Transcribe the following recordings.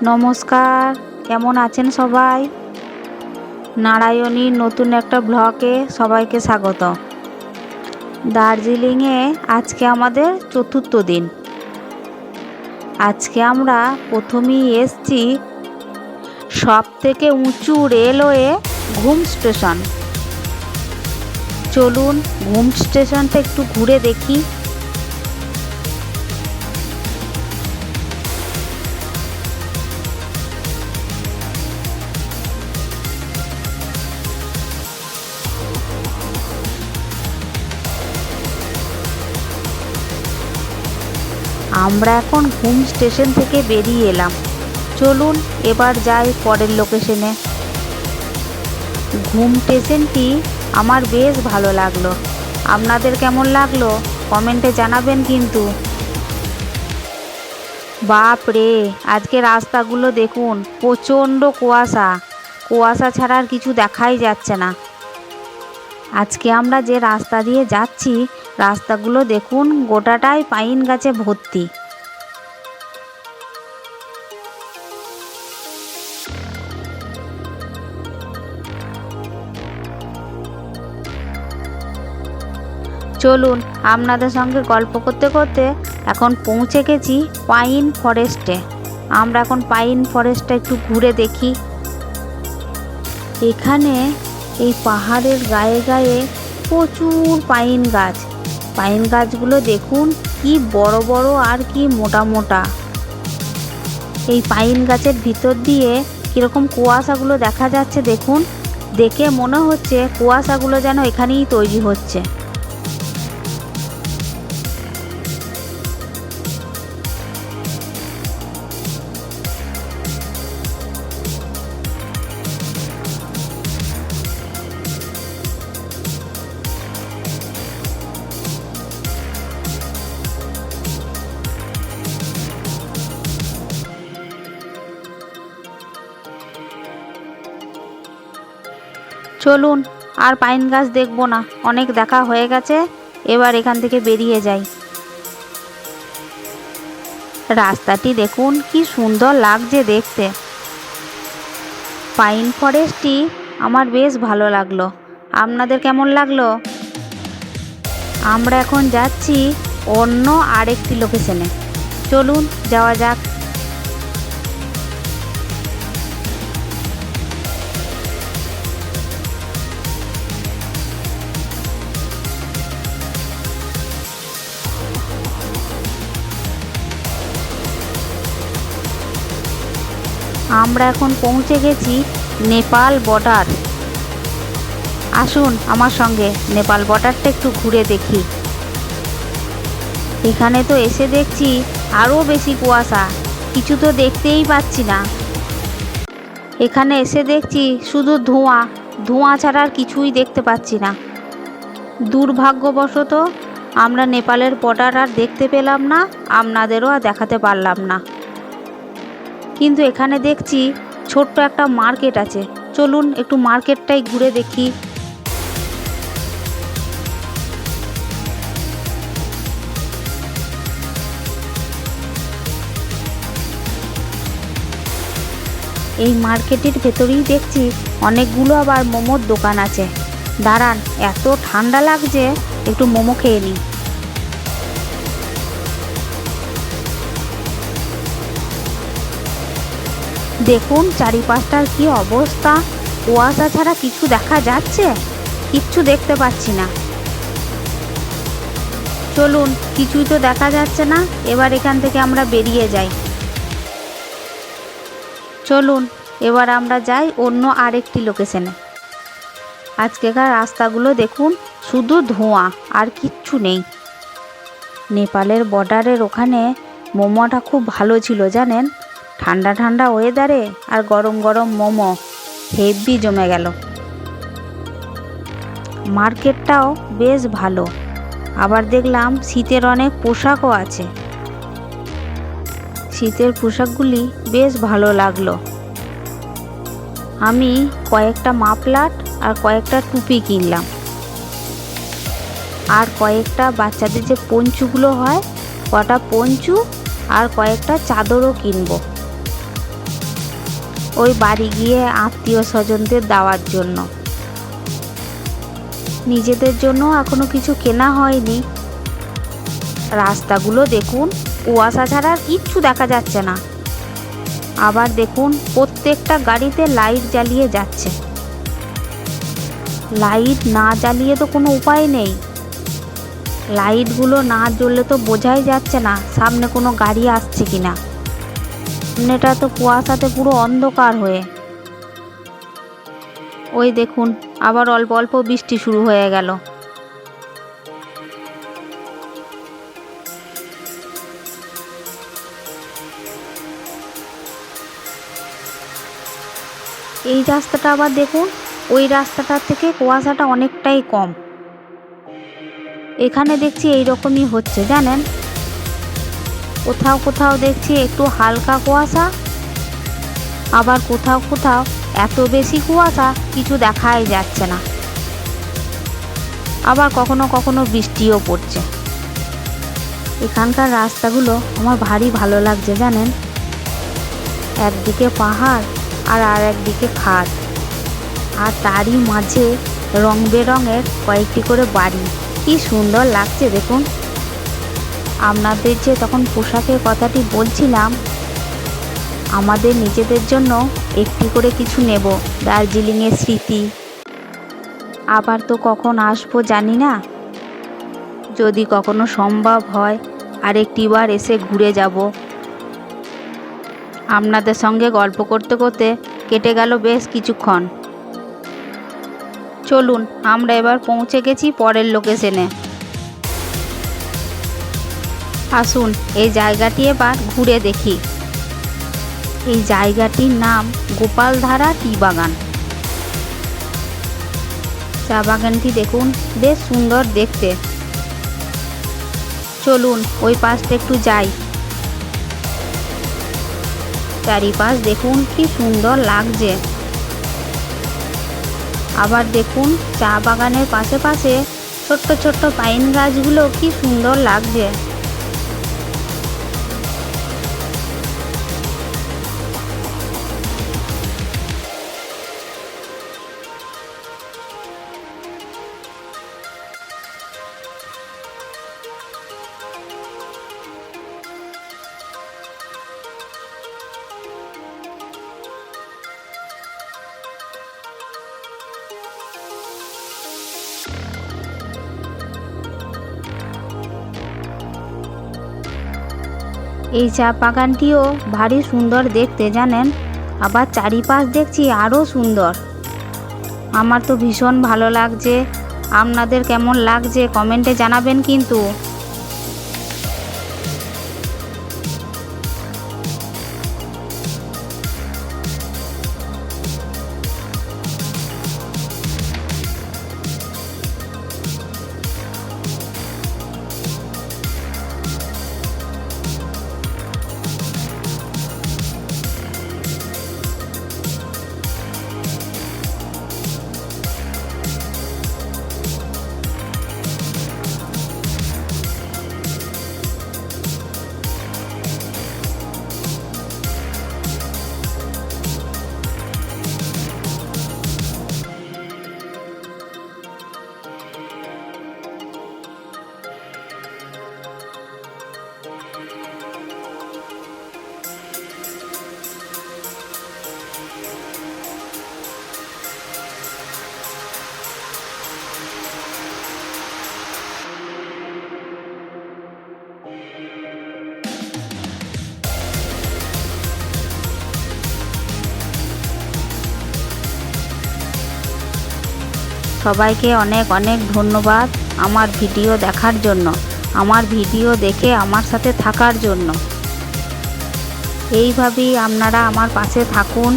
নমস্কার, কেমন আছেন সবাই? নারায়ণীর নতুন একটা ব্লগে সবাইকে স্বাগত। দার্জিলিংয়ে আজকে আমাদের চতুর্থ দিন। আজকে আমরা প্রথমেই এসছি সবথেকে উঁচু রেলওয়ে ঘুম স্টেশন। চলুন ঘুম স্টেশনটা একটু ঘুরে দেখি। আমরা এখন ঘুম স্টেশন থেকে বেরিয়ে এলাম। চলুন এবার যাই পরের লোকেশনে। ঘুম স্টেশনটি আমার বেশ ভালো লাগলো। আপনাদের কেমন লাগলো কমেন্টে জানাবেন কিন্তু। বাপ রে, আজকে রাস্তাগুলো দেখুন, প্রচণ্ড কুয়াশা। কুয়াশা ছাড়া আর কিছু দেখাই যাচ্ছে না। আজকে আমরা যে রাস্তা দিয়ে যাচ্ছি, রাস্তাগুলো দেখুন গোটাটাই পাইন গাছে ভর্তি। চলুন আপনাদের সঙ্গে গল্প করতে করতে এখন পৌঁছে গেছি পাইন ফরেস্টে। আমরা এখন পাইন ফরেস্টটা একটু ঘুরে দেখি। এখানে এই পাহাড়ের গায়ে গায়ে প্রচুর পাইন গাছ। পাইন গাছগুলো দেখুন কি বড় বড় আর কি মোটা মোটা। এই পাইন গাছের ভিতর দিয়ে কীরকম কুয়াশাগুলো দেখা যাচ্ছে দেখুন। দেখে মনে হচ্ছে কুয়াশাগুলো যেন এখানেই তৈরি হচ্ছে। চলুন আর পাইন গাছ দেখবো না, অনেক দেখা হয়ে গেছে। এবার এখান থেকে বেরিয়ে যাই। রাস্তাটি দেখুন কি সুন্দর লাগছে দেখতে। পাইন ফরেস্টটি আমার বেশ ভালো লাগলো। আপনাদের কেমন লাগলো? আমরা এখন যাচ্ছি অন্য আরেকটি লোকেশনে। চলুন যাওয়া যাক। আমরা এখন পৌঁছে গেছি নেপাল বর্ডার। আসুন আমার সঙ্গে নেপাল বর্ডারটা একটু ঘুরে দেখি। এখানে তো এসে দেখছি আরও বেশি কুয়াশা, কিছু তো দেখতেই পাচ্ছি না। এখানে এসে দেখছি শুধু ধোঁয়া, ধোঁয়া ছাড়া আর কিছুই দেখতে পাচ্ছি না। দুর্ভাগ্যবশত আমরা নেপালের বর্ডার আর দেখতে পেলাম না, আপনাদেরও আর দেখাতে পারলাম না। কিন্তু এখানে দেখছি ছোট্ট একটা মার্কেট আছে। চলুন একটু মার্কেটটাই ঘুরে দেখি। এই মার্কেটের ভেতরেই দেখছি অনেকগুলো আবার মোমোর দোকান আছে। দাঁড়ান, এত ঠান্ডা লাগছে, একটু মোমো খেয়ে নিই। দেখুন চারিপাশটার কি অবস্থা। কুয়াশা ছাড়া কিছু দেখা যাচ্ছে? কিচ্ছু দেখতে পাচ্ছি না। চলুন, কিছুই তো দেখা যাচ্ছে না, এবার এখান থেকে আমরা বেরিয়ে যাই। চলুন এবার আমরা যাই অন্য আরেকটি লোকেশনে। আজকেকার রাস্তাগুলো দেখুন শুধু ধোঁয়া আর কিচ্ছু নেই। নেপালের বর্ডারের ওখানে মোমোটা খুব ভালো ছিল জানেন। ঠান্ডা ঠান্ডা ওয়েদারে আর গরম গরম মোমো হেভি জমে গেল। মার্কেটটাও বেশ ভালো। আবার দেখলাম শীতের অনেক পোশাকও আছে। শীতের পোশাকগুলি বেশ ভালো লাগলো। আমি কয়েকটা মাফলার আর কয়েকটা টুপি কিনলাম। আর কয়েকটা বাচ্চাদের যে পঞ্চুগুলো হয়, কটা পঞ্চু আর কয়েকটা চাদরও কিনবো। ওই বাড়ি গিয়ে আত্মীয় স্বজনদের দেওয়ার জন্য। নিজেদের জন্য এখনো কিছু কেনা হয়নি। রাস্তাগুলো দেখুন, কুয়াশা ছাড়া আর কিচ্ছু দেখা যাচ্ছে না। আবার দেখুন প্রত্যেকটা গাড়িতে লাইট জ্বালিয়ে যাচ্ছে। লাইট না জ্বালিয়ে তো কোনো উপায় নেই। লাইটগুলো না জ্বললে তো বোঝাই যাচ্ছে না সামনে কোনো গাড়ি আসছে কিনা। সামনেটা তো কুয়াশাতে পুরো অন্ধকার হয়ে। ওই দেখুন আবার অল্প অল্প বৃষ্টি শুরু হয়ে গেল। এই রাস্তাটা আবার দেখুন, ওই রাস্তাটার থেকে কুয়াশাটা অনেকটাই কম। এখানে দেখছি এই রকমই হচ্ছে জানেন, কোথাও কোথাও দেখছি একটু হালকা কুয়াশা, আবার কোথাও কোথাও এত বেশি কুয়াশা কিছু দেখাই যাচ্ছে না। আবার কখনো কখনো বৃষ্টিও পড়ছে। এখানকার রাস্তাগুলো আমার ভারী ভালো লাগছে জানেন, একদিকে পাহাড় আর একদিকে খাদ, আর তারই মাঝে রং বেরঙের কয়েকটি করে বাড়ি। কি সুন্দর লাগছে দেখুন। আপনাদের যে তখন পোশাকের কথাটি বলছিলাম, আমাদের নিজেদের জন্য একটি করে কিছু নেব, দার্জিলিংয়ের স্মৃতি। আবার তো কখন আসবো জানি না, যদি কখনো সম্ভব হয় আরেকটিবার এসে ঘুরে যাব। আপনাদের সঙ্গে গল্প করতে করতে কেটে গেল বেশ কিছুক্ষণ। চলুন আমরা এবার পৌঁছে গেছি পরের লোকেশনে। আসুন এই জায়গাটি এবার ঘুরে দেখি। এই জায়গাটির নাম গোপালধারা টি বাগান। চা বাগানটি দেখুন বেশ সুন্দর দেখতে। চলুন ওই পাশটা একটু যাই। চারিপাশ দেখুন কি সুন্দর লাগছে। আবার দেখুন চা বাগানের পাশে পাশে ছোট্ট ছোট্ট পাইন গাছগুলো কি সুন্দর লাগছে। এই চা বাগানটিও ভারী সুন্দর দেখতে জানেন, আবার চারিপাশ দেখছি আরও সুন্দর। আমার তো ভীষণ ভালো লাগছে। আপনাদের কেমন লাগছে কমেন্টে জানাবেন কিন্তু। সবাইকে অনেক অনেক ধন্যবাদ আমার ভিডিও দেখার জন্য, আমার ভিডিও দেখে আমার সাথে থাকার জন্য। এইভাবেই আপনারা আমার পাশে থাকুন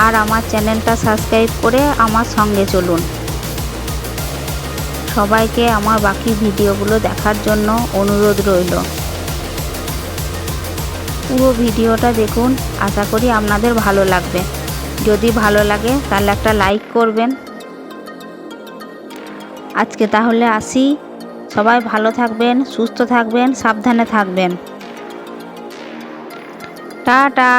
আর আমার চ্যানেলটা সাবস্ক্রাইব করে আমার সঙ্গে চলুন। সবাইকে আমার বাকি ভিডিওগুলো দেখার জন্য অনুরোধ রইল। পুরো ভিডিওটা দেখুন, আশা করি আপনাদের ভালো লাগবে। যদি ভালো লাগে তাহলে একটা লাইক করবেন। আজকে তাহলে আসি। সবাই ভালো থাকবেন, সুস্থ থাকবেন, সাবধানে থাকবেন। টাটা।